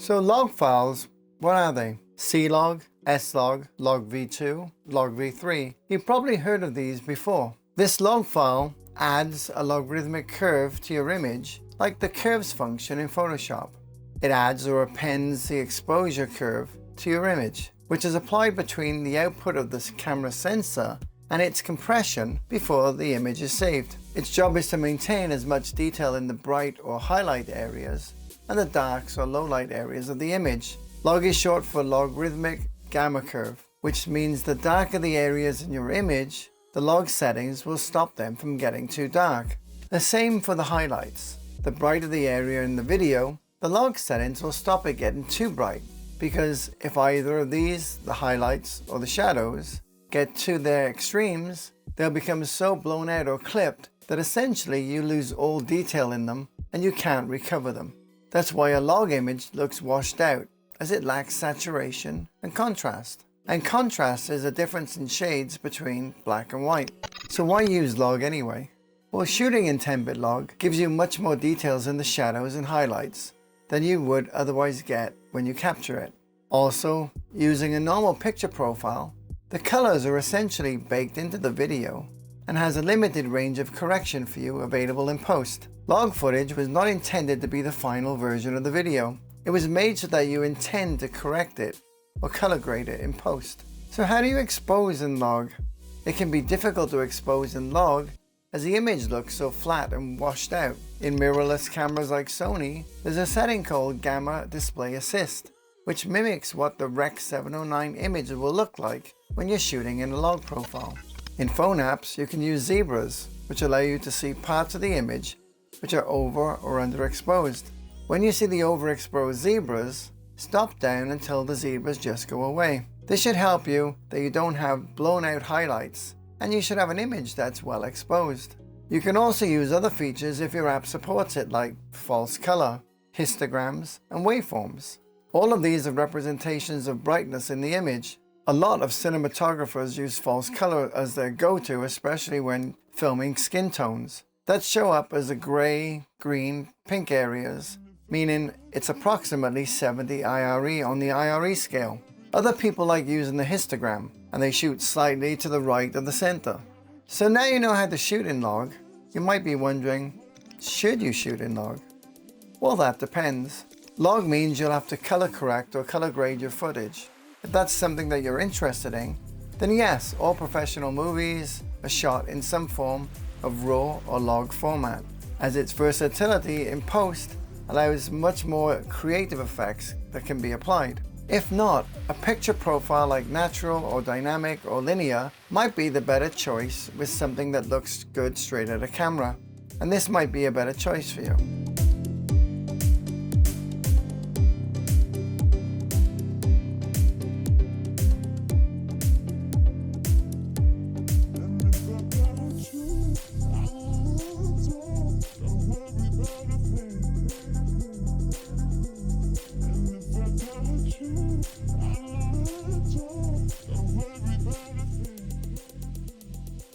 So log files, what are they? C-log, S-log, log v2, log v3. You've probably heard of these before. This log file adds a logarithmic curve to your image, like the curves function in Photoshop. It adds or appends the exposure curve to your image, which is applied between the output of this camera sensor and its compression before the image is saved. Its job is to maintain as much detail in the bright or highlight areas and the darks or low light areas of the image. Log is short for logarithmic gamma curve, which means the darker the areas in your image, the log settings will stop them from getting too dark. The same for the highlights. The brighter the area in the video, the log settings will stop it getting too bright, because if either of these, the highlights or the shadows, get to their extremes, they'll become so blown out or clipped that essentially you lose all detail in them and you can't recover them. That's why a log image looks washed out, as it lacks saturation and contrast. And contrast is a difference in shades between black and white. So why use log anyway? Well, shooting in 10-bit log gives you much more details in the shadows and highlights than you would otherwise get when you capture it. Also, using a normal picture profile, the colors are essentially baked into the video and has a limited range of correction for you available in post. Log footage was not intended to be the final version of the video. It was made so that you intend to correct it or color grade it in post. So how do you expose in log? It can be difficult to expose in log as the image looks so flat and washed out. In mirrorless cameras like Sony, there's a setting called Gamma Display Assist, which mimics what the Rec. 709 image will look like when you're shooting in a log profile. In phone apps, you can use zebras, which allow you to see parts of the image which are over or underexposed. When you see the overexposed zebras, stop down until the zebras just go away. This should help you that you don't have blown out highlights, and you should have an image that's well exposed. You can also use other features if your app supports it, like false color, histograms, and waveforms. All of these are representations of brightness in the image. A lot of cinematographers use false color as their go-to, especially when filming skin tones that show up as the gray, green, pink areas, meaning it's approximately 70 IRE on the IRE scale. Other people like using the histogram, and they shoot slightly to the right of the center. So now you know how to shoot in log. You might be wondering, should you shoot in log? Well, that depends. Log means you'll have to color correct or color grade your footage. If that's something that you're interested in, then yes, all professional movies are shot in some form of RAW or log format, as its versatility in post allows much more creative effects that can be applied. If not, a picture profile like natural or dynamic or linear might be the better choice with something that looks good straight at a camera, and this might be a better choice for you.